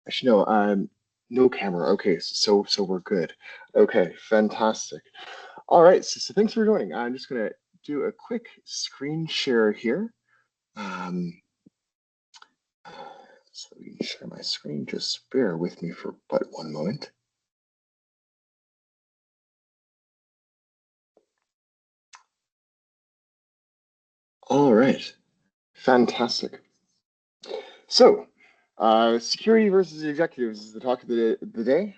Actually, no, no camera. Okay, so we're good. Okay, fantastic. All right, so thanks for joining. I'm just gonna do a quick screen share here. Um, uh, so we can share my screen. Just bear with me for but one moment. All right, fantastic. So, security versus executives is the talk of the day.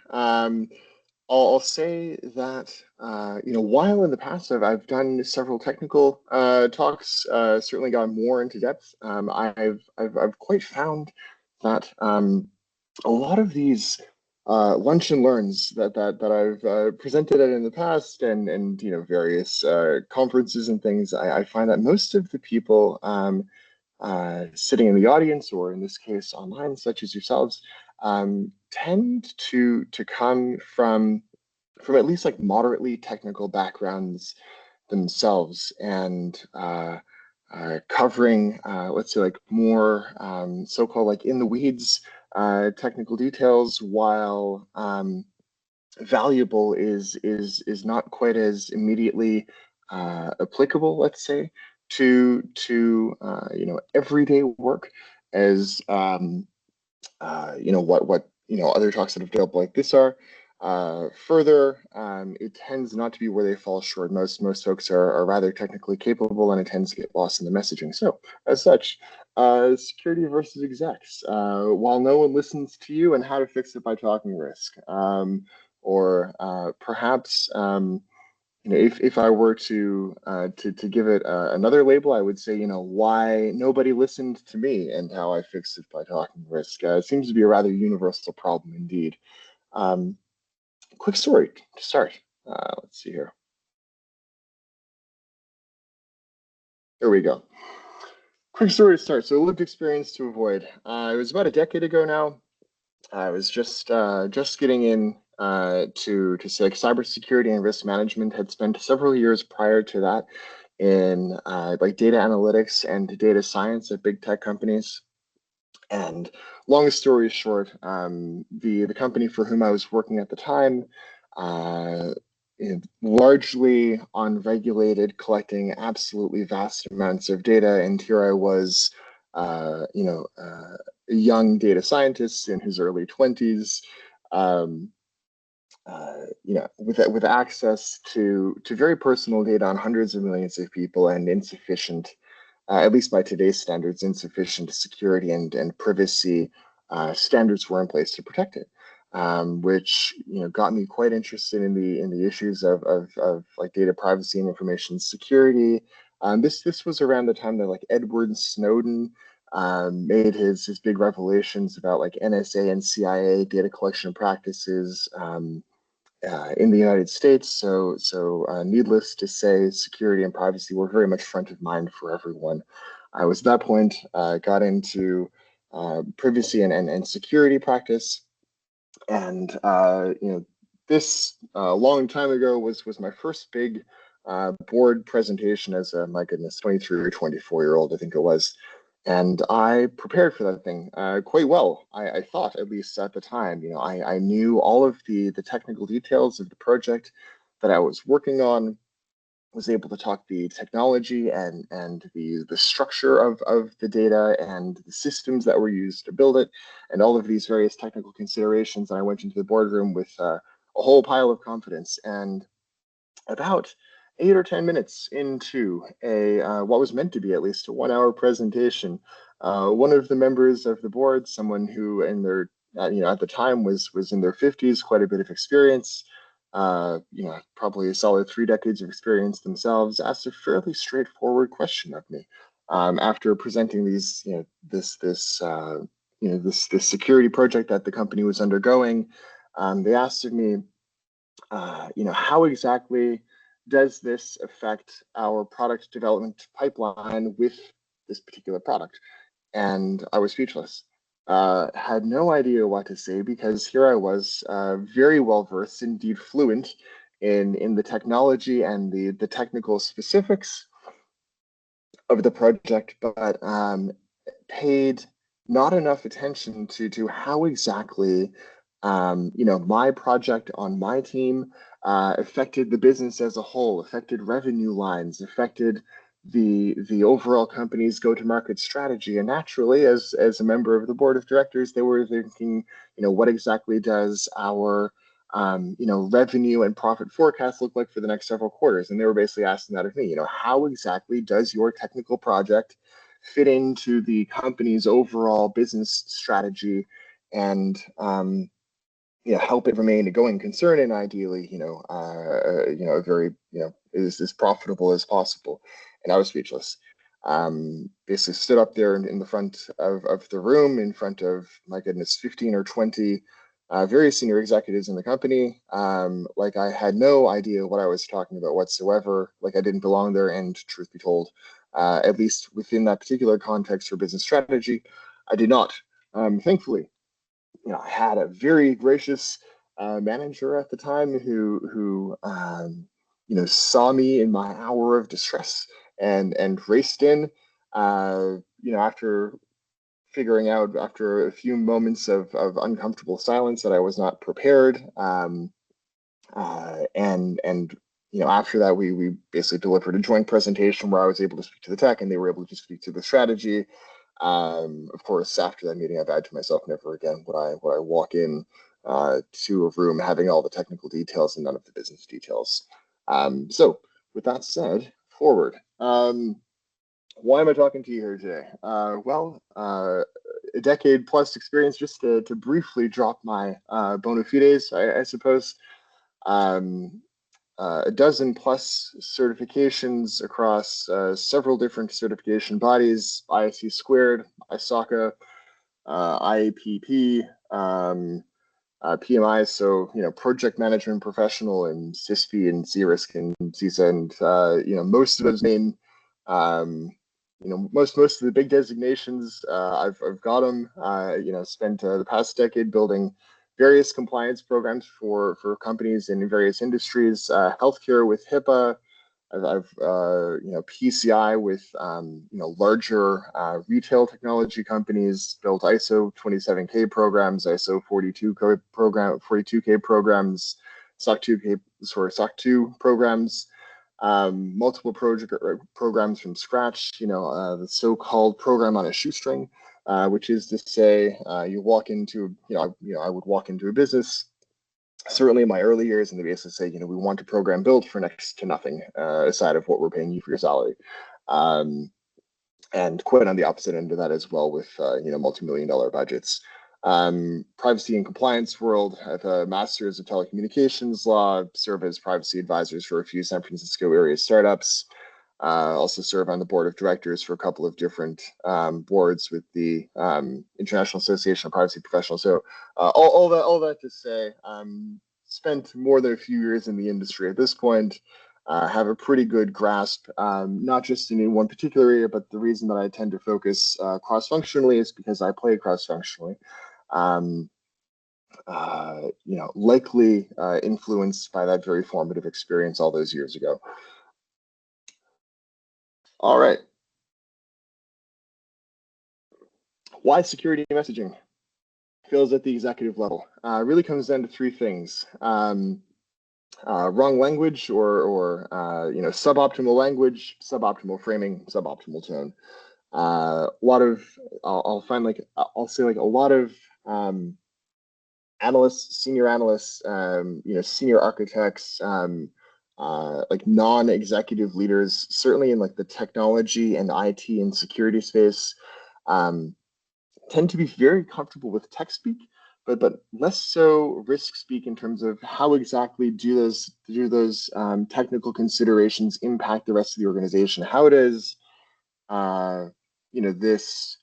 I'll say that while in the past I've done several technical talks, certainly gone more into depth. I've quite found that a lot of these lunch and learns that I've presented at in the past, and various conferences and things, I find that most of the people sitting in the audience, or in this case online, such as yourselves, tend to come from at least like moderately technical backgrounds themselves, and covering, let's say, like more so-called like in the weeds technical details, while valuable is not quite as immediately applicable, let's say, to everyday work as what other talks that have dealt like this are. Further, it tends not to be where they fall short. Most folks are rather technically capable, and it tends to get lost in the messaging. So, as such, security versus execs. While no one listens to you, and how to fix it by talking risk, or perhaps if I were to give it another label, I would say, why nobody listened to me and how I fixed it by talking risk. It seems to be a rather universal problem indeed. Um, Quick story to start. Let's see here. There we go. Quick story to start. So, lived experience to avoid. It was about a decade ago now. I was just getting in to say like cybersecurity and risk management. Had spent several years prior to that in like data analytics and data science at big tech companies. And long story short, the company for whom I was working at the time, uh, largely unregulated, collecting absolutely vast amounts of data. And here I was, a young data scientist in his early 20s, um, with access to very personal data on hundreds of millions of people, and insufficient, at least by today's standards, insufficient security and privacy standards were in place to protect it, which got me quite interested in the issues of like data privacy and information security. This was around the time that like Edward Snowden made his big revelations about like NSA and CIA data collection practices. In the United States. So needless to say, security and privacy were very much front of mind for everyone. I was at that point got into privacy and security practice, and this long time ago was my first big board presentation as a, my goodness, 23 or 24-year old, I think it was. And I prepared for that thing quite well. I thought, at least at the time, I knew all of the technical details of the project that I was working on, was able to talk the technology and the structure of the data and the systems that were used to build it, and all of these various technical considerations. And I went into the boardroom with a whole pile of confidence. And about 8 or 10 minutes into a what was meant to be at least a 1 hour presentation, one of the members of the board, someone who in their at the time was in their 50s, quite a bit of experience, probably a solid 3 decades of experience themselves, asked a fairly straightforward question of me after presenting these, this security project that the company was undergoing. They asked of me, how exactly does this affect our product development pipeline with this particular product? And I was speechless. Had no idea what to say, because here I was, very well versed, indeed fluent in the technology and the technical specifics of the project, but paid not enough attention to how exactly my project on my team affected the business as a whole, affected revenue lines, affected the overall company's go-to-market strategy. And naturally, as a member of the board of directors, they were thinking, what exactly does our revenue and profit forecast look like for the next several quarters? And they were basically asking that of me, how exactly does your technical project fit into the company's overall business strategy and help it remain a going concern and ideally, very, is as profitable as possible. And I was speechless. Basically stood up there in the front of the room in front of, my goodness, 15 or 20 very senior executives in the company. Like I had no idea what I was talking about whatsoever, like I didn't belong there. And truth be told, at least within that particular context for business strategy, I did not. Thankfully, I had a very gracious manager at the time who saw me in my hour of distress and raced in. After figuring out after a few moments of uncomfortable silence that I was not prepared. And after that, we basically delivered a joint presentation where I was able to speak to the tech and they were able to speak to the strategy. Of course, after that meeting, I vowed to myself never again would I walk in to a room having all the technical details and none of the business details. So with that said, forward. Why am I talking to you here today? A decade plus experience, just to briefly drop my bona fides, I suppose. A dozen plus certifications across several different certification bodies, ISC squared, ISACA, IAPP, PMI, so project management professional, and CISP and CRISC and CISA, and most of those main, most of the big designations, I've got them. Spent the past decade building various compliance programs for companies in various industries, healthcare with HIPAA. I've PCI with larger retail technology companies, built ISO 27K programs, ISO 42K programs, SOC 2 programs, multiple project programs from scratch. The so-called program on a shoestring, which is to say, you walk into I would walk into a business. Certainly in my early years, and they basically say, we want a program built for next to nothing aside of what we're paying you for your salary. And quite on the opposite end of that as well with, multi-million-dollar budgets. Privacy and compliance world, I have a master's of telecommunications law, serve as privacy advisors for a few San Francisco area startups. Also serve on the board of directors for a couple of different boards with the International Association of Privacy Professionals. So all that to say, spent more than a few years in the industry at this point. Have a pretty good grasp, not just in one particular area, but the reason that I tend to focus cross-functionally is because I play cross-functionally. Likely influenced by that very formative experience all those years ago. All right. Why security messaging fails at the executive level? Really comes down to three things. Wrong language or suboptimal language, suboptimal framing, suboptimal tone. A lot of, I'll say a lot of analysts, senior analysts, senior architects, like non-executive leaders, certainly in like the technology and IT and security space, tend to be very comfortable with tech speak, but less so risk speak in terms of how exactly do those technical considerations impact the rest of the organization. How does this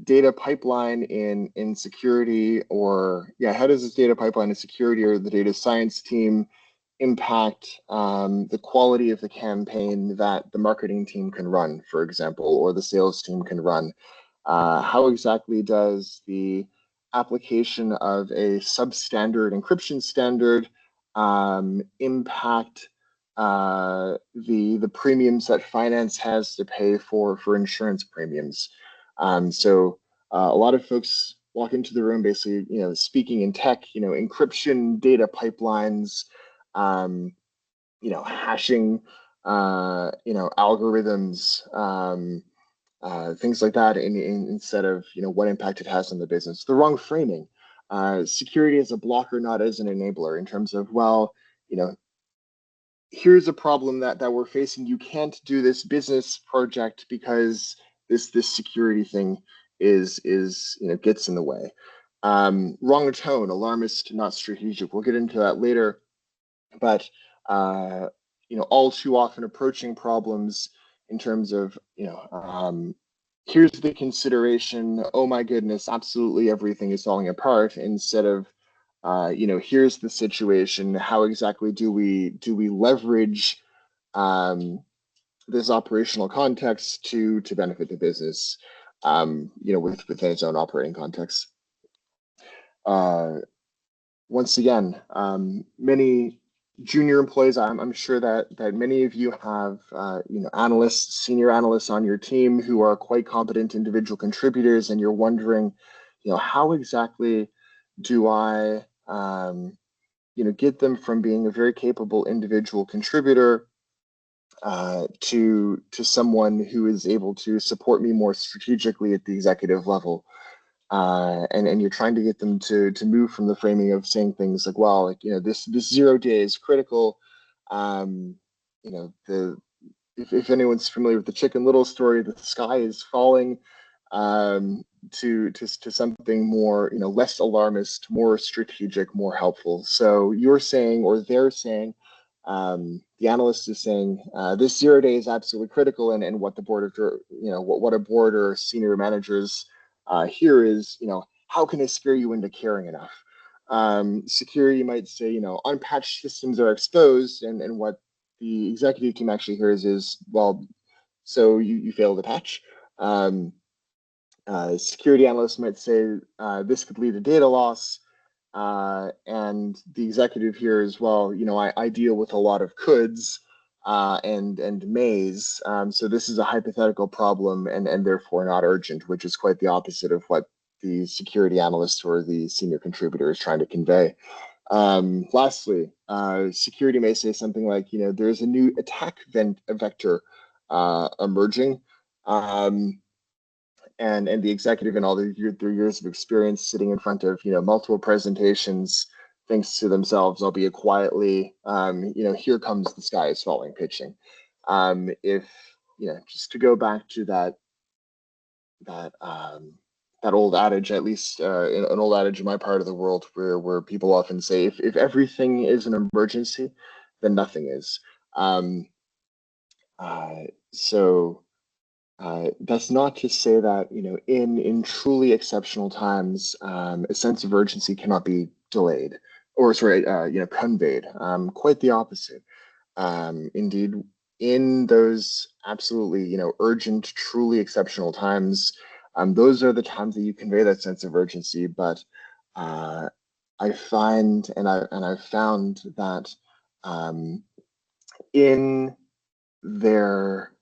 data pipeline in security, or how does this data pipeline in security or the data science team impact the quality of the campaign that the marketing team can run, for example, or the sales team can run? How exactly does the application of a substandard encryption standard impact the premiums that finance has to pay for insurance premiums? So A lot of folks walk into the room basically, speaking in tech, encryption, data pipelines, um, hashing, algorithms, things like that, instead of what impact it has on the business. The wrong framing. Security as a blocker, not as an enabler. In terms of, well, here's a problem that we're facing. You can't do this business project because this security thing is gets in the way. Wrong tone, alarmist, not strategic. We'll get into that later, but all too often approaching problems in terms of here's the consideration. Oh my goodness, absolutely everything is falling apart. Instead of here's the situation. How exactly do we leverage this operational context to benefit the business? Within its own operating context. Once again, many junior employees, I'm sure that many of you have analysts, senior analysts on your team who are quite competent individual contributors, and you're wondering, how exactly do I get them from being a very capable individual contributor to someone who is able to support me more strategically at the executive level. And you're trying to get them to move from the framing of saying things like, well, this 0 day is critical. The if anyone's familiar with the Chicken Little story, the sky is falling, to something more, less alarmist, more strategic, more helpful. So you're saying, or they're saying, the analyst is saying, this 0 day is absolutely critical, and what the board of, what a board or senior managers here is, how can I scare you into caring enough? Security might say, unpatched systems are exposed, and what the executive team actually hears is, well, so you failed to patch. Security analysts might say this could lead to data loss, and the executive here as well. I deal with a lot of coulds and mays, so this is a hypothetical problem and therefore not urgent, which is quite the opposite of what the security analyst or the senior contributor is trying to convey. Lastly, security may say something like, there's a new attack vector emerging. And the executive and all their years of experience sitting in front of multiple presentations thinks to themselves, albeit quietly, here comes the sky is falling pitching. If just to go back to that old adage, at least an old adage in my part of the world, where people often say, if everything is an emergency, then nothing is. So that's not to say that in truly exceptional times, a sense of urgency cannot be delayed, or sorry, conveyed. Quite the opposite. Indeed, in those absolutely urgent, truly exceptional times, those are the times that you convey that sense of urgency. But I find, and I've found that in their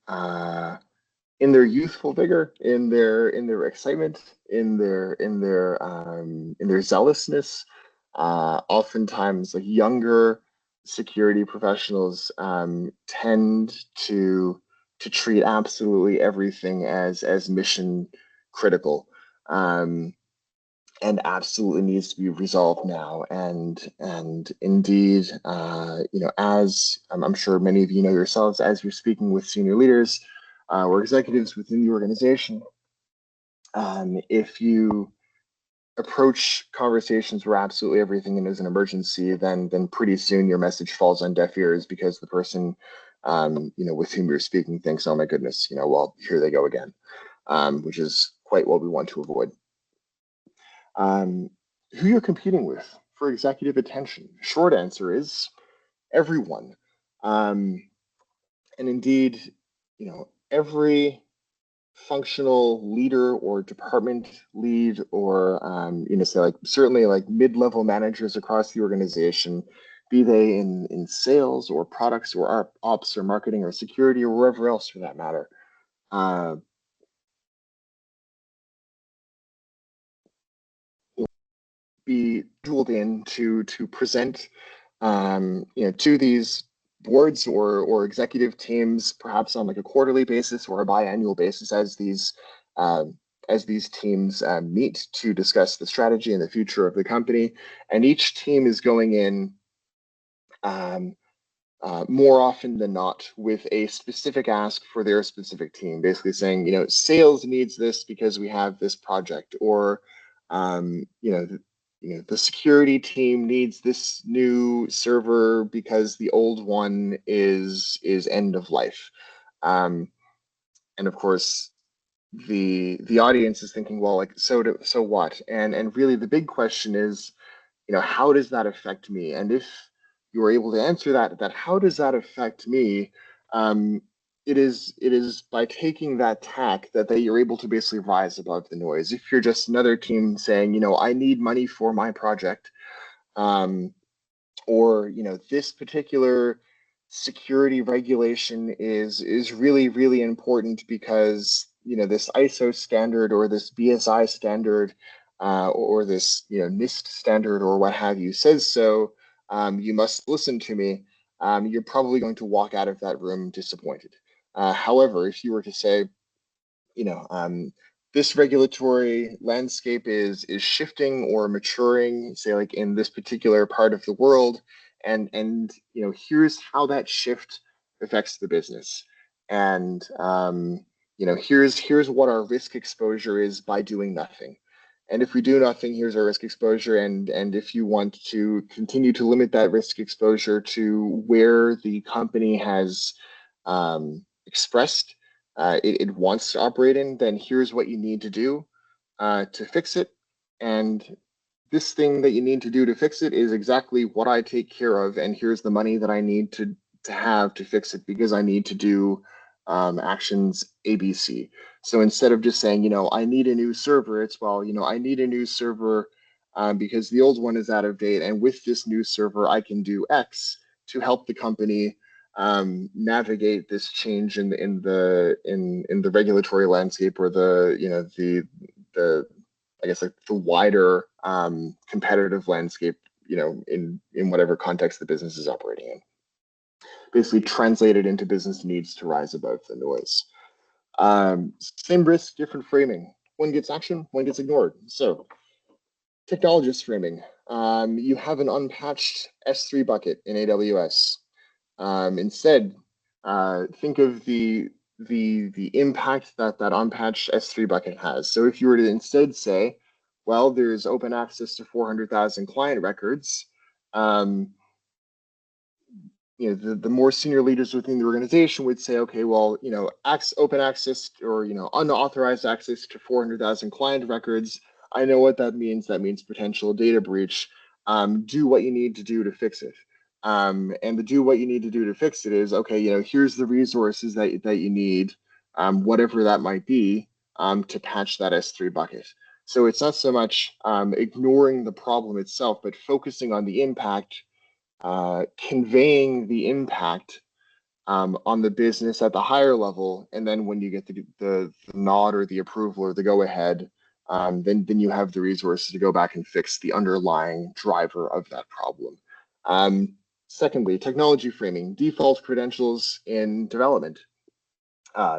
in their youthful vigor, in their excitement, in their zealousness. Oftentimes, like younger security professionals tend to treat absolutely everything as mission critical. And absolutely needs to be resolved now. And indeed, as I'm sure many of you know yourselves, as you're speaking with senior leaders or executives within the organization, if you approach conversations where absolutely everything is an emergency, then pretty soon your message falls on deaf ears because the person with whom you're speaking thinks, oh my goodness, well, here they go again, which is quite what we want to avoid. Who you're competing with for executive attention? Short answer is everyone. And indeed, every functional leader or department lead or, say like certainly like mid-level managers across the organization, be they in sales or products or ops or marketing or security or wherever else for that matter. be jeweled in to present, to these boards or executive teams, perhaps on like a quarterly basis or a biannual basis, as these teams meet to discuss the strategy and the future of the company. And each team is going in um, more often than not with a specific ask for their specific team, basically saying, sales needs this because we have this project, or the security team needs this new server because the old one is end of life. And of course, the audience is thinking, well, like, so what? And really the big question is, how does that affect me? And if you are able to answer that how does that affect me? Um, it is by taking that tack that you're able to basically rise above the noise. If you're just another team saying, I need money for my project, um, or this particular security regulation is really really important because this ISO standard or this BSI standard, or this NIST standard or what have you says so. You must listen to me. You're probably going to walk out of that room disappointed. However, if you were to say, you know, um, this regulatory landscape is shifting or maturing, say like in this particular part of the world, and here's how that shift affects the business, and here's what our risk exposure is by doing nothing. And if we do nothing, here's our risk exposure. And if you want to continue to limit that risk exposure to where the company has expressed it wants to operate in, then here's what you need to do to fix it. And this thing that you need to do to fix it is exactly what I take care of. And here's the money that I need to have to fix it because I need to do actions ABC. So instead of just saying, I need a new server, it's, well, I need a new server because the old one is out of date. And with this new server, I can do X to help the company navigate this change in the regulatory landscape, or the I guess like the wider competitive landscape, in whatever context the business is operating in. Basically translated into business needs to rise above the noise. Same risk, different framing. One gets action, one gets ignored. So technologist framing. You have an unpatched S3 bucket in AWS. Instead, think of the impact that unpatched S3 bucket has. So if you were to instead say, well, there's open access to 400,000 client records, the more senior leaders within the organization would say, okay, well, open access or unauthorized access to 400,000 client records. I know what that means. That means potential data breach. Do what you need to do to fix it. And the do what you need to do to fix it is, okay, here's the resources that you need, whatever that might be, to patch that S3 bucket. So it's not so much ignoring the problem itself, but focusing on the impact, conveying the impact on the business at the higher level, and then when you get the nod or the approval or the go ahead, then you have the resources to go back and fix the underlying driver of that problem. Secondly, technology framing, default credentials in development,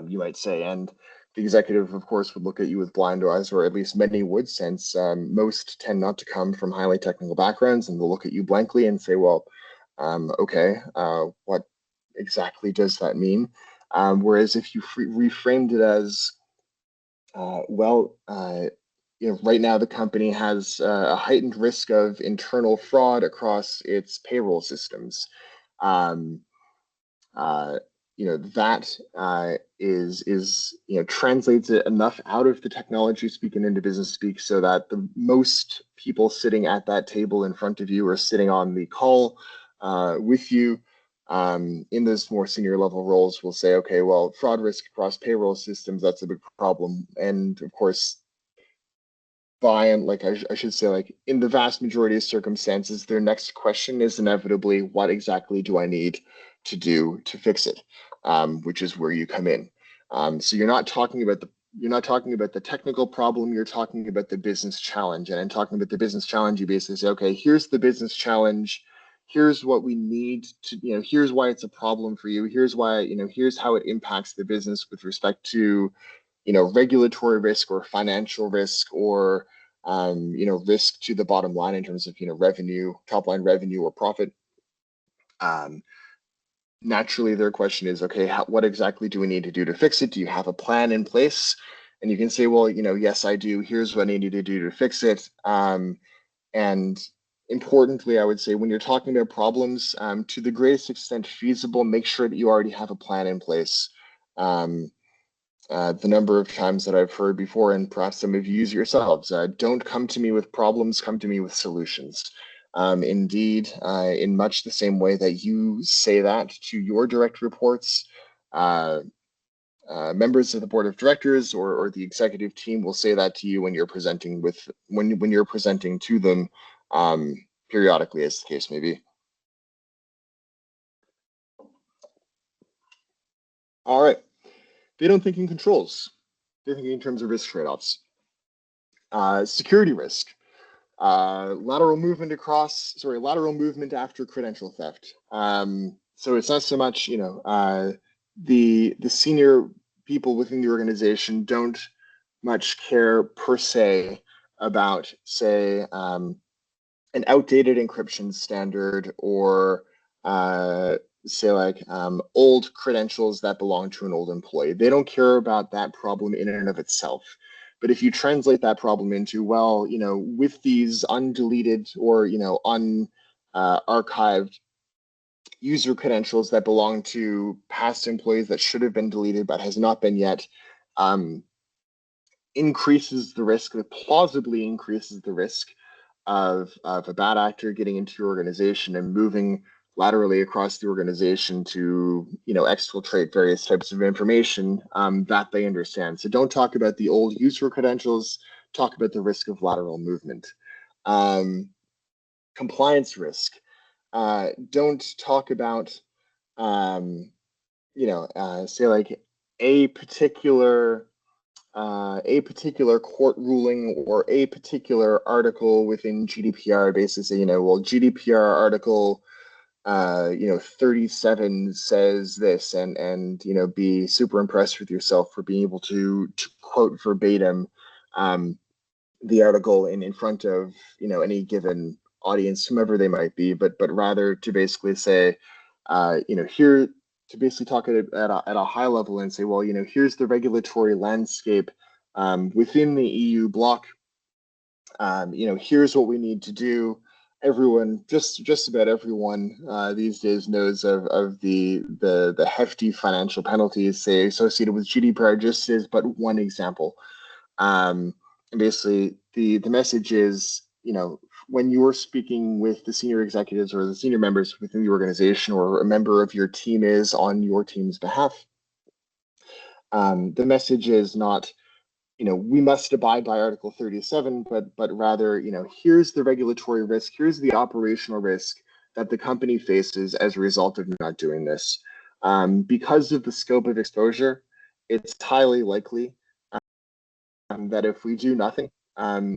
you might say, and the executive, of course, would look at you with blind eyes, or at least many would, since most tend not to come from highly technical backgrounds, and they'll look at you blankly and say, well, okay, what exactly does that mean? Whereas if you reframed it as, right now the company has a heightened risk of internal fraud across its payroll systems. Um, uh, that is translates it enough out of the technology speak and into business speak so that the most people sitting at that table in front of you or sitting on the call with you in those more senior level roles will say, okay, well, fraud risk across payroll systems, that's a big problem. And of course, I should say, like, in the vast majority of circumstances, their next question is inevitably, what exactly do I need to do to fix it? Which is where you come in. So you're not talking about you're not talking about the technical problem, you're talking about the business challenge. And in talking about the business challenge, you basically say, okay, here's the business challenge. Here's what we need to, here's why it's a problem for you. Here's why, here's how it impacts the business with respect to, regulatory risk or financial risk or, risk to the bottom line in terms of, revenue, top line revenue or profit. Naturally, their question is, okay, what exactly do we need to do to fix it? Do you have a plan in place? And you can say, well, yes, I do. Here's what I need to do to fix it. And importantly, I would say when you're talking about problems, to the greatest extent feasible, make sure that you already have a plan in place. The number of times that I've heard before, and perhaps some of you use yourselves, don't come to me with problems, come to me with solutions. Indeed, in much the same way that you say that to your direct reports, members of the board of directors or the executive team will say that to you when you're presenting when you're presenting to them periodically, as the case may be. All right. They don't think in controls. They think in terms of risk trade-offs. Security risk. Lateral movement after credential theft. So it's not so much, the senior people within the organization don't much care per se about, say, an outdated encryption standard or say like old credentials that belong to an old employee. They don't care about that problem in and of itself. But if you translate that problem into, well, with these undeleted or, archived user credentials that belong to past employees that should have been deleted but has not been yet, increases the risk, plausibly increases the risk of a bad actor getting into your organization and moving laterally across the organization to, exfiltrate various types of information that they understand. So don't talk about the old user credentials, talk about the risk of lateral movement. Compliance risk. Don't talk about, say like a particular court ruling or a particular article within GDPR, basically say, well, GDPR article, 37 says this, and be super impressed with yourself for being able to quote verbatim the article in front of, any given audience, whomever they might be, but rather to basically say, here, to basically talk at a high level and say, well, here's the regulatory landscape within the EU bloc. Here's what we need to do. Everyone, just about everyone these days knows of the hefty financial penalties, say, associated with GDPR, just as but one example. And basically, the message is, when you're speaking with the senior executives or the senior members within the organization, or a member of your team is on your team's behalf, the message is not, we must abide by Article 37, but rather, here's the regulatory risk, here's the operational risk that the company faces as a result of not doing this. Because of the scope of exposure, it's highly likely that if we do nothing,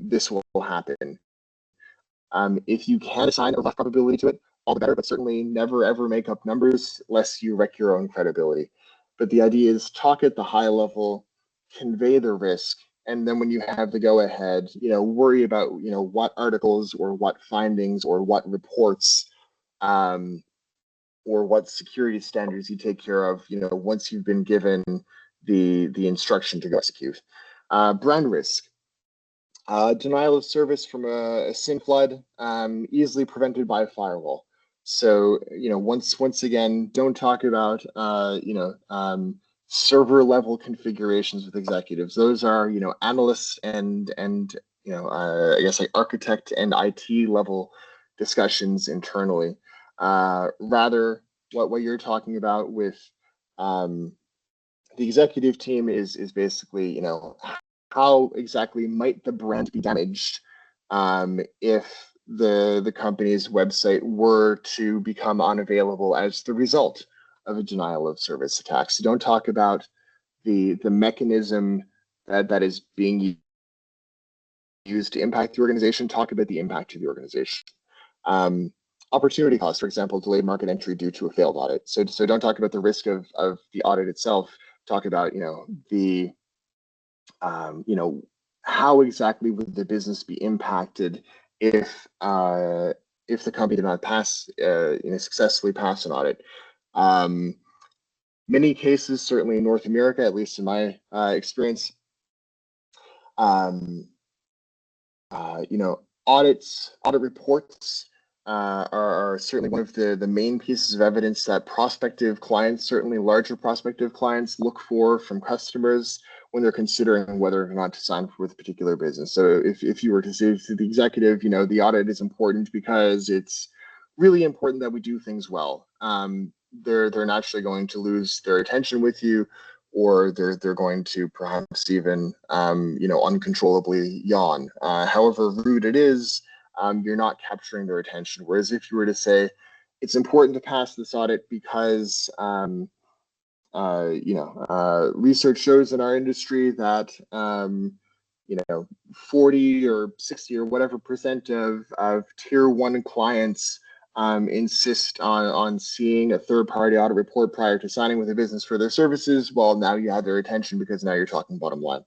this will happen. If you can assign a less probability to it, all the better, but certainly never ever make up numbers lest you wreck your own credibility. But the idea is talk at the high level, convey the risk, and then when you have the go ahead, worry about, what articles or what findings or what reports or what security standards you take care of, once you've been given the instruction to go execute. Brand risk. Denial of service from a SIM flood, easily prevented by a firewall. So, once again, don't talk about, server level configurations with executives. Those are, analysts and I guess like architect and IT level discussions internally. Rather, what you're talking about with the executive team is basically, how exactly might the brand be damaged if the company's website were to become unavailable as the result of a denial of service attack. So don't talk about the mechanism that is being used to impact the organization, talk about the impact to the organization. Opportunity cost, for example, delayed market entry due to a failed audit. So don't talk about the risk of the audit itself. Talk about, the, how exactly would the business be impacted if the company did not pass, successfully pass an audit. Many cases, certainly in North America, at least in my experience, audit reports are certainly one of the main pieces of evidence that prospective clients, certainly larger prospective clients, look for from customers when they're considering whether or not to sign with a particular business. So if you were to say to the executive, the audit is important because it's really important that we do things well. They're naturally going to lose their attention with you, or they're going to perhaps even uncontrollably yawn. However rude it is, you're not capturing their attention. Whereas if you were to say, it's important to pass this audit because research shows in our industry that 40 or 60 or whatever percent of tier one clients insist on seeing a third-party audit report prior to signing with a business for their services. Well, now you have their attention because now you're talking bottom line.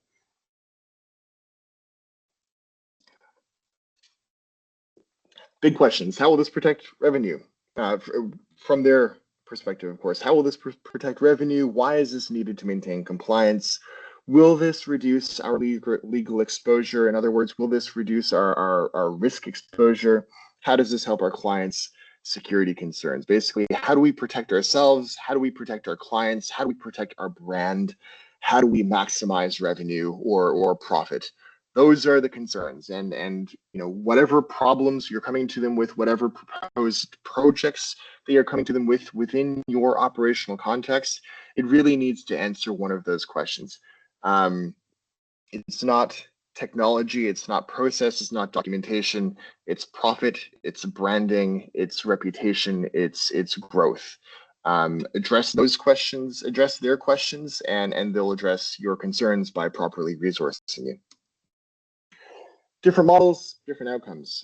Big questions. How will this protect revenue? From their perspective, of course, how will this protect revenue? Why is this needed to maintain compliance? Will this reduce our legal exposure? In other words, will this reduce our risk exposure? How does this help our clients' security concerns? Basically, how do we protect ourselves? How do we protect our clients? How do we protect our brand? How do we maximize revenue or profit? Those are the concerns, and whatever problems you're coming to them with, whatever proposed projects that you're coming to them with within your operational context, it really needs to answer one of those questions. It's not technology, it's not process, it's not documentation, it's profit, it's branding, it's reputation, it's growth. Address those questions, address their questions, and they'll address your concerns by properly resourcing you. Different models, different outcomes.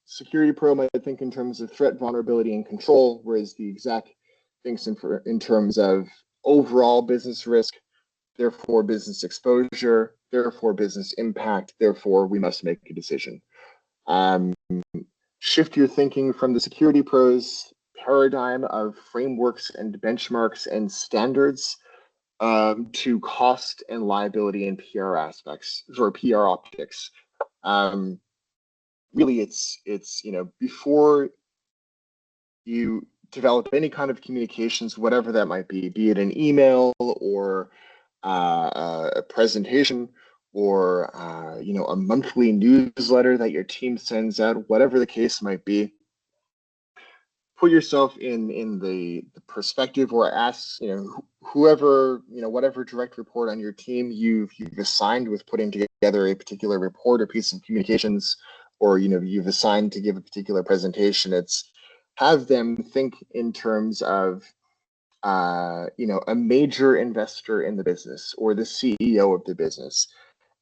Security Pro might think in terms of threat, vulnerability, and control, whereas the exec thinks in terms of overall business risk, therefore business exposure, therefore business impact, therefore we must make a decision. Shift your thinking from the Security Pro's paradigm of frameworks and benchmarks and standards to cost and liability and PR aspects, or PR optics. Really, it's before you develop any kind of communications, whatever that might be it an email or a presentation or a monthly newsletter that your team sends out, whatever the case might be. Put yourself in the perspective, or ask whoever whatever direct report on your team you've assigned with putting together a particular report or piece of communications, or you've assigned to give a particular presentation. It's have them think in terms of a major investor in the business or the CEO of the business.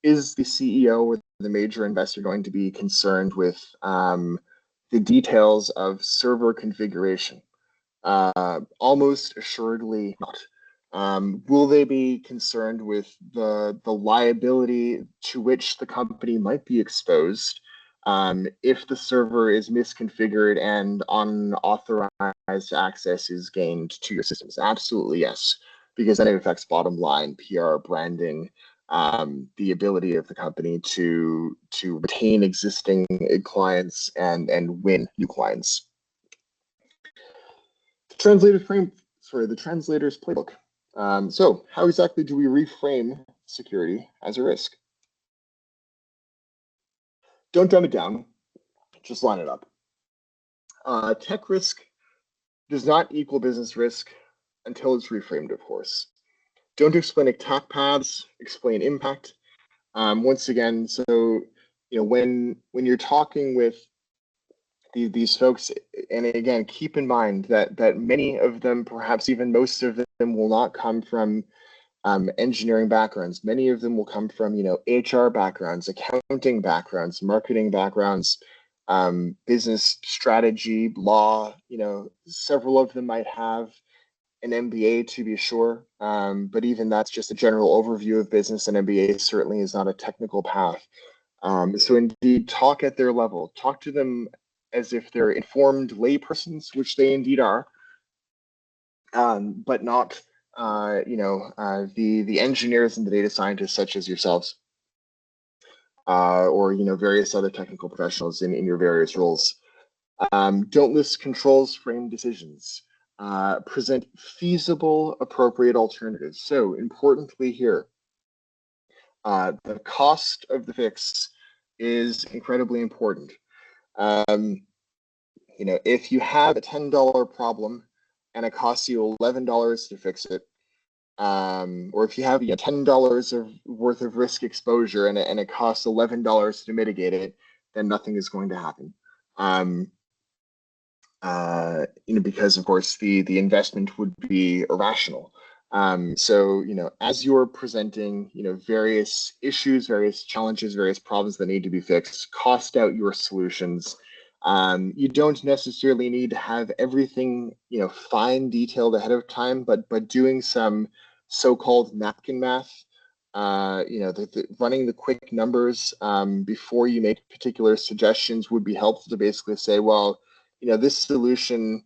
Is the CEO or the major investor going to be concerned with the details of server configuration? Almost assuredly not. Will they be concerned with the liability to which the company might be exposed if the server is misconfigured and unauthorized access is gained to your systems? Absolutely yes, because then it affects bottom line, PR, branding, the ability of the company to retain existing clients and win new clients. The translator's playbook. So how exactly do we reframe security as a risk? Don't dumb it down, just line it up. Tech risk does not equal business risk until it's reframed, of course. Don't explain attack paths, explain impact. Once again, so when you're talking with these folks, and again, keep in mind that many of them, perhaps even most of them, will not come from engineering backgrounds. Many of them will come from, HR backgrounds, accounting backgrounds, marketing backgrounds, business strategy, law. Several of them might have an MBA, to be sure, but even that's just a general overview of business. An MBA certainly is not a technical path. So indeed, talk at their level. Talk to them as if they're informed laypersons, which they indeed are, but not, the engineers and the data scientists such as yourselves, or various other technical professionals in your various roles. Don't list controls, frame decisions. Present feasible, appropriate alternatives. So importantly here, the cost of the fix is incredibly important. If you have a $10 problem and it costs you $11 to fix it, or if you have $10 worth of risk exposure and it costs $11 to mitigate it, then nothing is going to happen. Because of course the investment would be irrational. So as you're presenting various issues, various challenges, various problems that need to be fixed, cost out your solutions. You don't necessarily need to have everything fine detailed ahead of time, but doing some so-called napkin math, running the quick numbers before you make particular suggestions would be helpful to basically say, well, this solution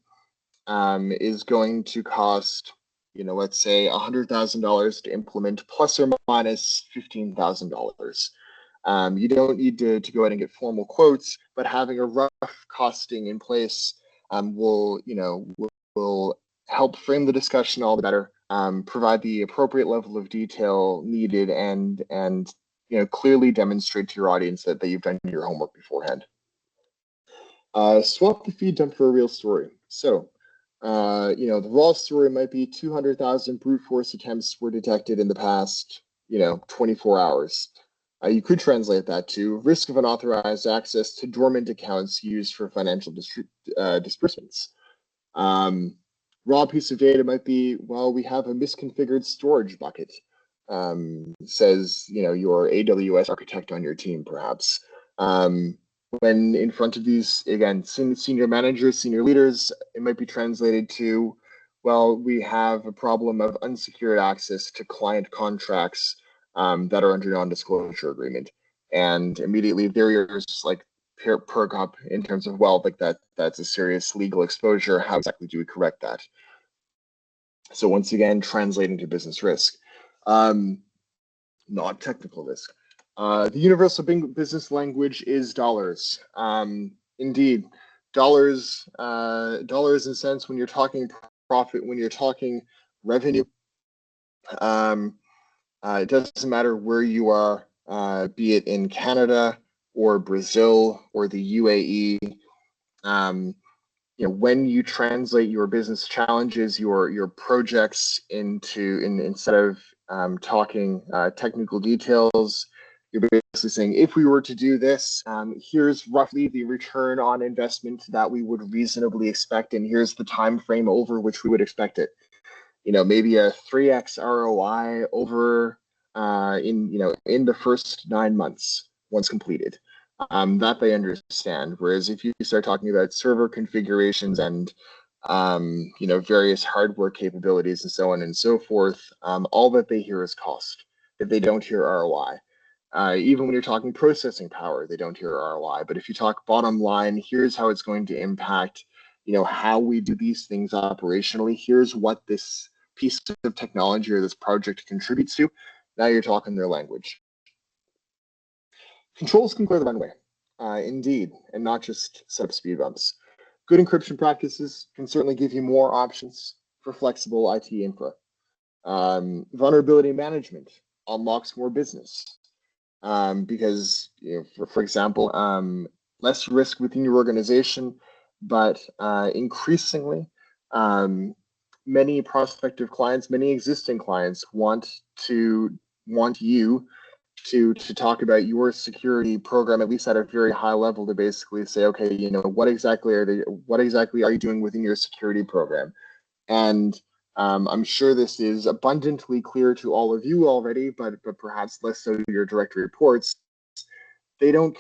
is going to cost, let's say $100,000 to implement, plus or minus $15,000. You don't need to go ahead and get formal quotes, but having a rough costing in place will help frame the discussion all the better, provide the appropriate level of detail needed, and clearly demonstrate to your audience that you've done your homework beforehand. Swap the feed dump for a real story. So, the raw story might be 200,000 brute force attempts were detected in the past, 24 hours. You could translate that to risk of unauthorized access to dormant accounts used for financial disbursements. Raw piece of data might be, well, we have a misconfigured storage bucket, says, your AWS architect on your team, perhaps. When in front of these, again, senior managers, senior leaders, it might be translated to, well, we have a problem of unsecured access to client contracts that are under non-disclosure agreement. And immediately their ears perk up in terms of, well, that's a serious legal exposure. How exactly do we correct that? So once again, translating to business risk, not technical risk. The universal business language is dollars. Indeed, dollars and cents when you're talking profit, when you're talking revenue. It doesn't matter where you are, be it in Canada or Brazil or the UAE. When you translate your business challenges, your projects instead of talking technical details, you're basically saying, if we were to do this, here's roughly the return on investment that we would reasonably expect, and here's the time frame over which we would expect it. Maybe a 3x ROI over in the first 9 months once completed. That they understand. Whereas if you start talking about server configurations and various hardware capabilities and so on and so forth, all that they hear is cost. If they don't hear ROI. Even when you're talking processing power, they don't hear ROI. But if you talk bottom line, here's how it's going to impact, how we do these things operationally. Here's what this piece of technology or this project contributes to. Now you're talking their language. Controls can clear the runway, indeed, and not just set up speed bumps. Good encryption practices can certainly give you more options for flexible IT infra. Vulnerability management unlocks more business because, for example, less risk within your organization, but increasingly, many prospective clients, many existing clients want you to talk about your security program, at least at a very high level, to basically say, okay, what exactly are you doing within your security program? And I'm sure this is abundantly clear to all of you already, but perhaps less so to your direct reports. They don't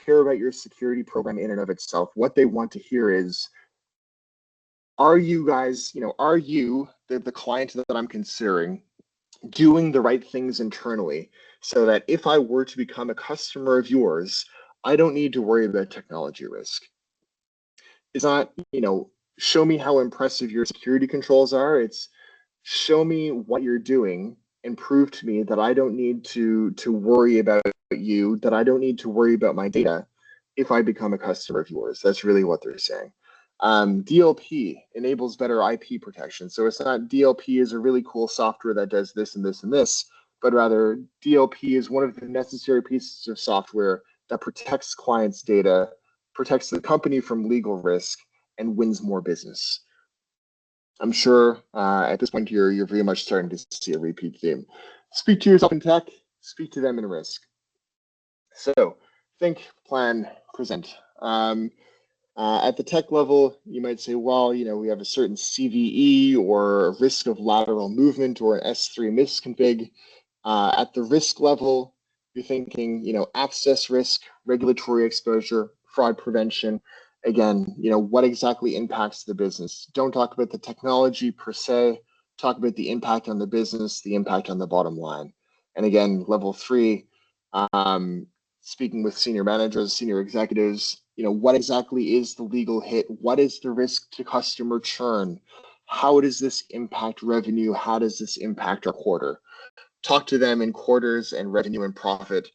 care about your security program in and of itself. What they want to hear is, are you guys, are you, the client that I'm considering, doing the right things internally so that if I were to become a customer of yours, I don't need to worry about technology risk? It's not, show me how impressive your security controls are. It's show me what you're doing and prove to me that I don't need to worry about you, that I don't need to worry about my data if I become a customer of yours. That's really what they're saying. DLP enables better IP protection. So it's not DLP is a really cool software that does this and this and this, but rather DLP is one of the necessary pieces of software that protects clients' data, protects the company from legal risk, and wins more business. I'm sure at this point you're very much starting to see a repeat theme. Speak to yourself in tech, speak to them in risk. So think, plan, present. At the tech level, you might say, well, we have a certain CVE or a risk of lateral movement or an S3 misconfig. At the risk level, you're thinking, access risk, regulatory exposure, fraud prevention. Again, what exactly impacts the business? Don't talk about the technology per se. Talk about the impact on the business, the impact on the bottom line. And again, level 3, speaking with senior managers, senior executives, what exactly is the legal hit? What is the risk to customer churn? How does this impact revenue? How does this impact our quarter? Talk to them in quarters and revenue and profit.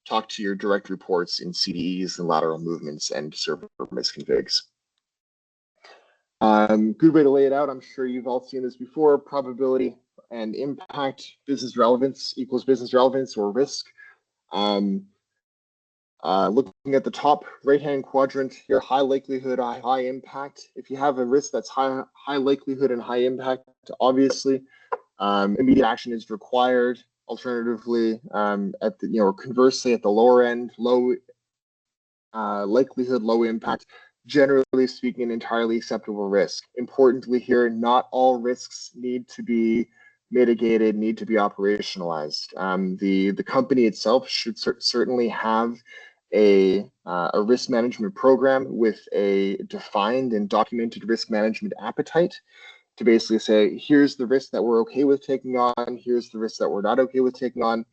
Talk to your direct reports in CDEs and lateral movements and server misconfigs. Good way to lay it out. I'm sure you've all seen this before. Probability and impact, business relevance equals business relevance or risk. Looking at the top right-hand quadrant here, high likelihood, high impact. If you have a risk that's high likelihood and high impact, obviously, immediate action is required. Alternatively, at the or conversely at the lower end, low likelihood, low impact. Generally speaking, an entirely acceptable risk. Importantly here, not all risks need to be mitigated, need to be operationalized. The company itself should certainly have a risk management program with a defined and documented risk management appetite to basically say, here's the risk that we're okay with taking on, here's the risk that we're not okay with taking on.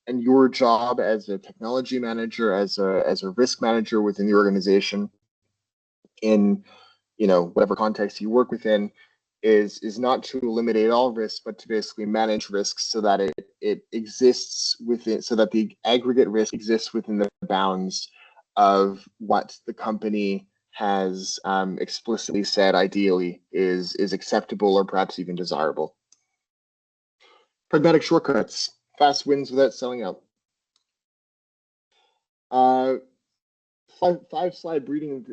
And your job as a technology manager, as a risk manager within the organization, in whatever context you work within, is not to eliminate all risks, but to basically manage risks so that it exists within, so that the aggregate risk exists within the bounds of what the company has explicitly said ideally is acceptable or perhaps even desirable. Pragmatic shortcuts, fast wins without selling out. Five slide briefing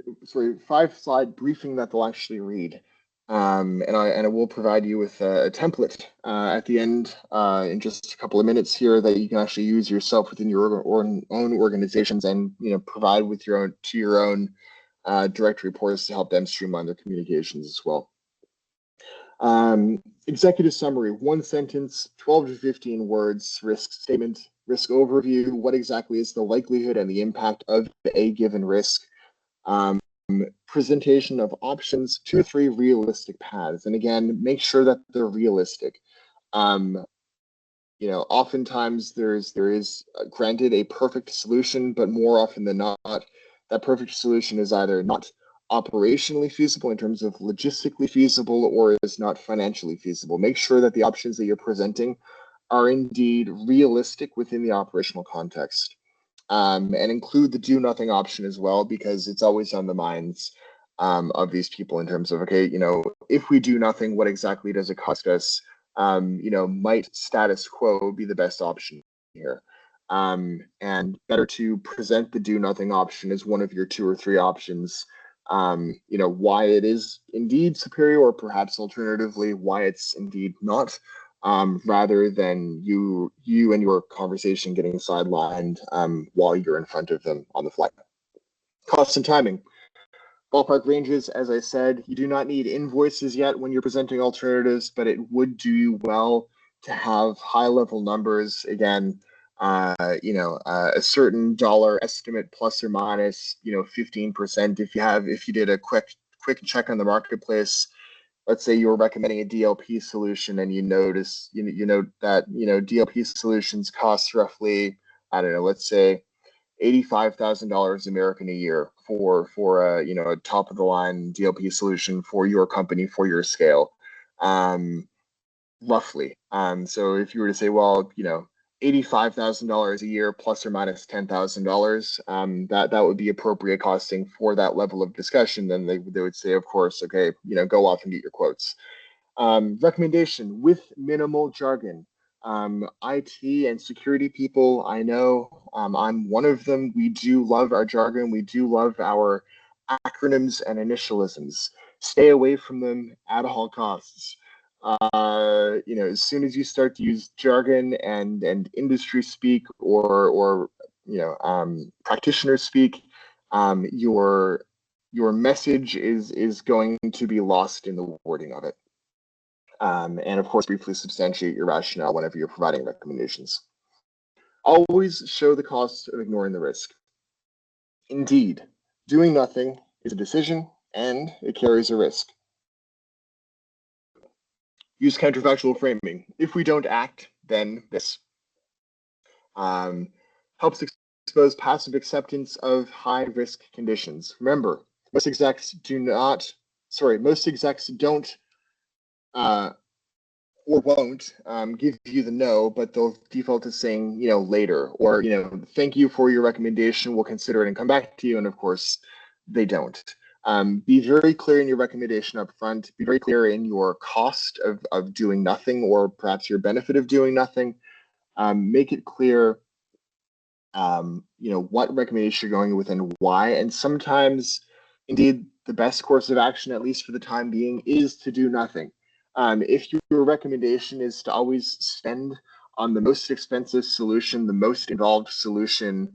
that they'll actually read. And I will provide you with a template at the end in just a couple of minutes here that you can actually use yourself within your own organizations and provide with your own direct reports to help them streamline their communications as well. Executive summary, 1 sentence, 12 to 15 words, risk statement, risk overview, what exactly is the likelihood and the impact of a given risk, presentation of options, 2 or 3 realistic paths. And again, make sure that they're realistic. Oftentimes there is granted a perfect solution, but more often than not, that perfect solution is either not operationally feasible in terms of logistically feasible or is not financially feasible. Make sure that the options that you're presenting are indeed realistic within the operational context. And include the do nothing option as well, because it's always on the minds of these people in terms of, okay, if we do nothing, what exactly does it cost us? Might status quo be the best option here? And better to present the do nothing option as one of your 2 or 3 options. Why it is indeed superior, or perhaps alternatively why it's indeed not, rather than you and your conversation getting sidelined while you're in front of them on the flight. Cost and timing. Ballpark ranges, as I said, you do not need invoices yet when you're presenting alternatives, but it would do you well to have high-level numbers. Again, a certain dollar estimate plus or minus, 15%. If you did a quick check on the marketplace, let's say you're recommending a DLP solution and you note that, DLP solutions cost roughly, I don't know, let's say $85,000 American a year for a top of the line DLP solution for your company, for your scale, roughly. So if you were to say, well, $85,000 a year plus or minus $10,000, that would be appropriate costing for that level of discussion. Then they would say, of course, okay, go off and get your quotes. Recommendation with minimal jargon. IT and security people, I know, I'm one of them. We do love our jargon. We do love our acronyms and initialisms. Stay away from them at all costs. As soon as you start to use jargon and industry speak or practitioner speak, your message is going to be lost in the wording of it. And of course, briefly substantiate your rationale whenever you're providing recommendations. Always show the cost of ignoring the risk. Indeed, doing nothing is a decision and it carries a risk. Use counterfactual framing. If we don't act, then this. Helps expose passive acceptance of high risk conditions. Remember, most execs don't or won't give you the no, but they'll default to saying, later, or, thank you for your recommendation. We'll consider it and come back to you. And of course, they don't. Be very clear in your recommendation up front. Be very clear in your cost of doing nothing, or perhaps your benefit of doing nothing. Make it clear, what recommendation you're going with and why. And sometimes, indeed, the best course of action, at least for the time being, is to do nothing. If your recommendation is to always spend on the most expensive solution, the most involved solution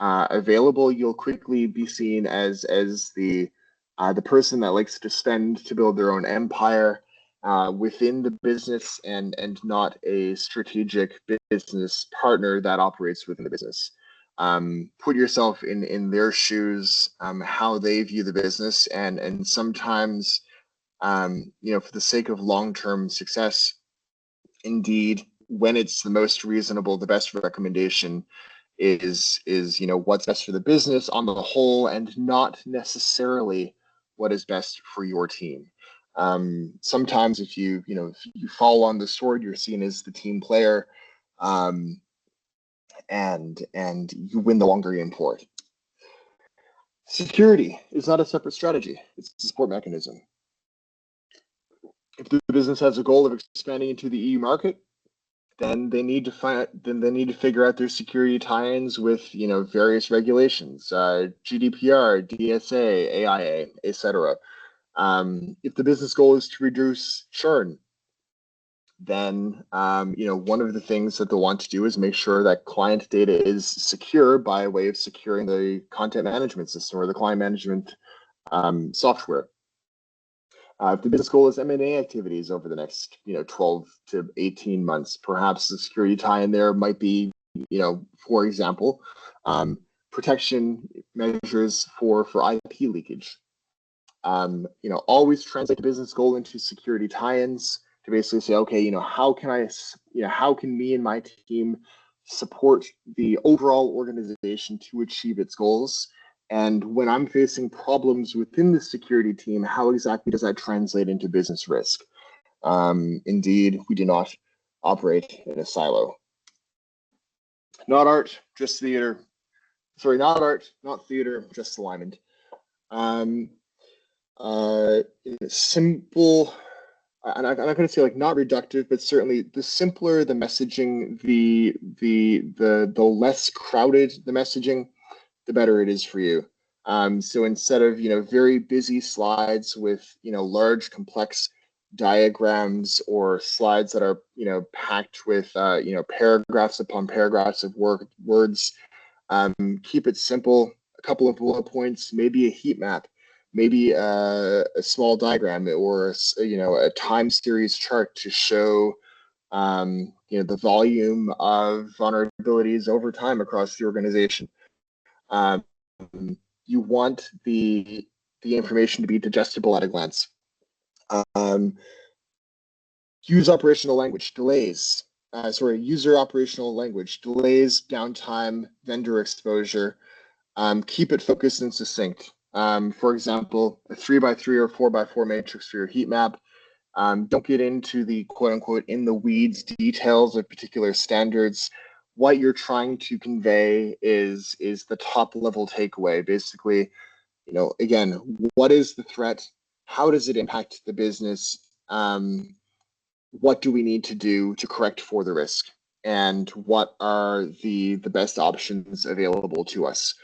available, you'll quickly be seen as the person that likes to spend to build their own empire within the business, and not a strategic business partner that operates within the business. Put yourself in their shoes, how they view the business, and sometimes, for the sake of long-term success, indeed, when it's the most reasonable, the best recommendation is what's best for the business on the whole, and not necessarily what is best for your team. Sometimes if you fall on the sword, you're seen as the team player, and you win the longer you employ. Security is not a separate strategy; it's a support mechanism. If the business has a goal of expanding into the EU market, then they need to figure out their security tie-ins with various regulations, GDPR, DSA, AIA, etc. If the business goal is to reduce churn, then one of the things that they'll want to do is make sure that client data is secure by way of securing the content management system or the client management software. If the business goal is M&A activities over the next 12 to 18 months, perhaps the security tie in there might be, for example, protection measures for IP leakage. Always translate the business goal into security tie-ins to basically say, okay, how can me and my team support the overall organization to achieve its goals? And when I'm facing problems within the security team, how exactly does that translate into business risk? Indeed, we do not operate in a silo. Not art, just theater. Sorry, not art, not theater, just alignment. Simple, and I'm not going to say like not reductive, but certainly the simpler the messaging, the less crowded the messaging, the better it is for you. So instead of very busy slides with large complex diagrams, or slides that are packed with paragraphs upon paragraphs of words, keep it simple. A couple of bullet points, maybe a heat map. maybe a small diagram or a time series chart to show the volume of vulnerabilities over time across the organization. Um, you want the information to be digestible at a glance. Use operational language, user operational language, delays, downtime, vendor exposure. Keep it focused and succinct. For example, a 3x3 or 4x4 matrix for your heat map. Don't get into the quote unquote in the weeds details of particular standards. What you're trying to convey is the top level takeaway. Basically, again, what is the threat? How does it impact the business? What do we need to do to correct for the risk? And what are the best options available to us?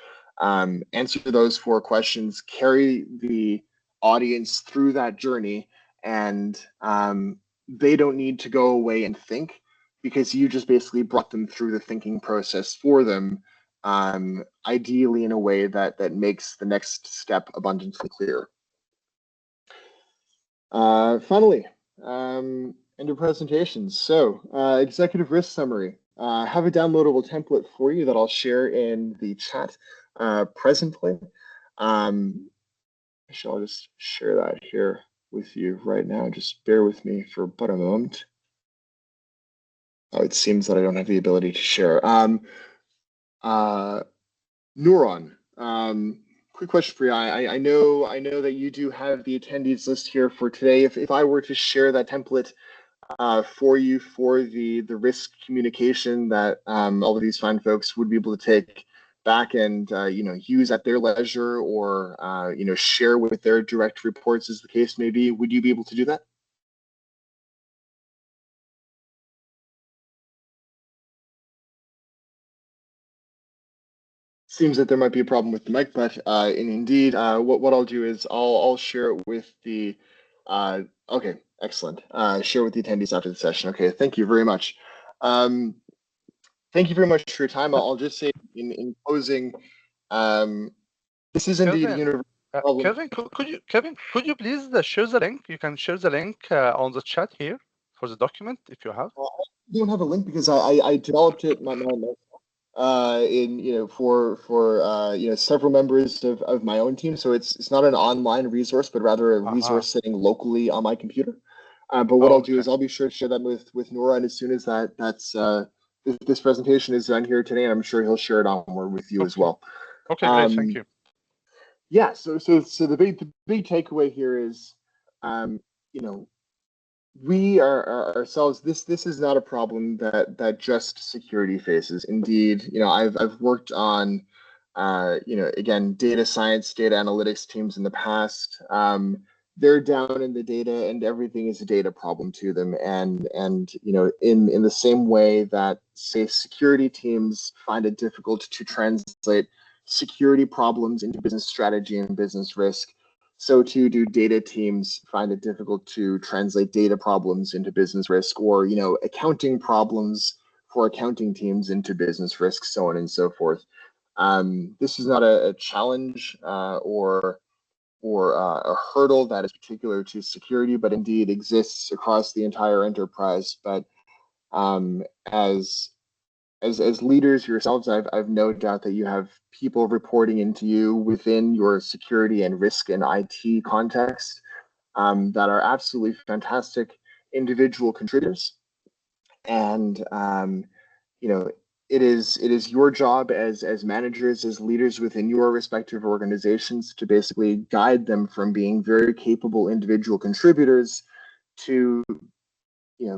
Answer those 4 questions, carry the audience through that journey, and they don't need to go away and think, because you just basically brought them through the thinking process for them, ideally in a way that makes the next step abundantly clear. Finally, into presentations. So, executive risk summary. I have a downloadable template for you that I'll share in the chat presently. Actually, I'll just share that here with you right now. Just bear with me for but a moment. Oh, it seems that I don't have the ability to share. Neuron. Quick question for you. I know that you do have the attendees list here for today. If I were to share that template for you for the risk communication that all of these fine folks would be able to take back and use at their leisure, or share with their direct reports, as the case may be, would you be able to do that? Seems that there might be a problem with the mic, but indeed, what I'll do is I'll share it with the. Okay, excellent. Share with the attendees after the session. Okay, thank you very much. Thank you very much for your time. I'll just say in closing, this is indeed a universal problem. Kevin, could you please share the link? You can share the link on the chat here for the document if you have. I don't have a link because I developed it for several members of my own team. So it's not an online resource, but rather a resource sitting locally on my computer. But what I'll do is I'll be sure to share that with Nora, and as soon as this presentation is done here today, and I'm sure he'll share it onward with you as well. Okay, great, thank you. Yeah, so the big takeaway here is, we are ourselves. This is not a problem that just security faces. Indeed, I've worked on, again, data science, data analytics teams in the past. They're down in the data, and everything is a data problem to them. And in the same way that, say, security teams find it difficult to translate security problems into business strategy and business risk, so too do data teams find it difficult to translate data problems into business risk, or accounting problems for accounting teams into business risk, so on and so forth. This is not a challenge or a hurdle that is particular to security, but indeed exists across the entire enterprise. But as leaders yourselves, I've no doubt that you have people reporting into you within your security and risk and IT context that are absolutely fantastic individual contributors. And it is your job as managers, as leaders within your respective organizations, to basically guide them from being very capable individual contributors to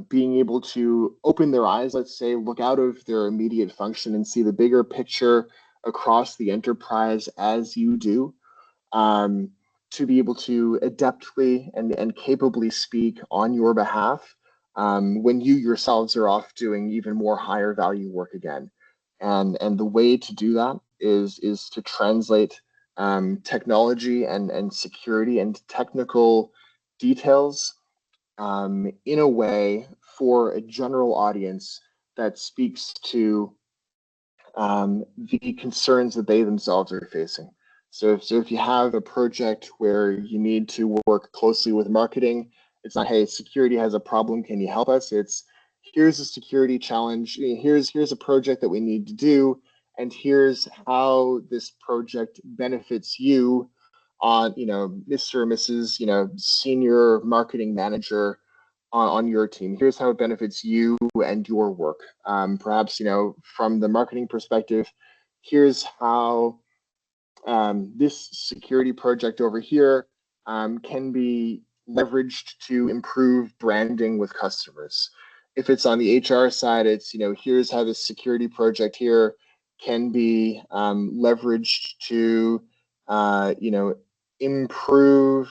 being able to open their eyes, let's say, look out of their immediate function and see the bigger picture across the enterprise as you do, to be able to adeptly and capably speak on your behalf when you yourselves are off doing even more higher value work again. And the way to do that is to translate technology and security and technical details in a way for a general audience that speaks to the concerns that they themselves are facing. So if you have a project where you need to work closely with marketing, it's not, hey, security has a problem, can you help us? It's, here's a security challenge, here's a project that we need to do, and here's how this project benefits you on, Mr. or Mrs., senior marketing manager on your team. Here's how it benefits you and your work. Perhaps, from the marketing perspective, here's how this security project over here can be leveraged to improve branding with customers. If it's on the HR side, it's, here's how this security project here can be leveraged to, improve,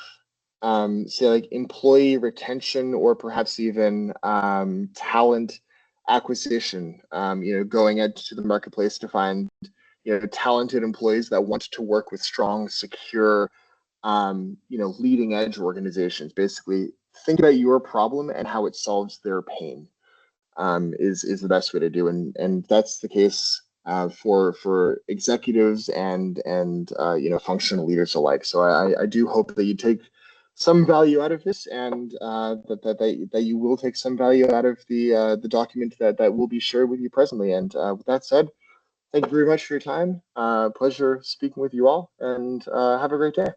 say, like employee retention, or perhaps even talent acquisition, going out to the marketplace to find talented employees that want to work with strong, secure, leading edge organizations. Basically, think about your problem and how it solves their pain, is the best way to do, and that's the case for executives and functional leaders alike. So I do hope that you take some value out of this, and that you will take some value out of the document that will be shared with you presently. And with that said, thank you very much for your time. Pleasure speaking with you all, and have a great day.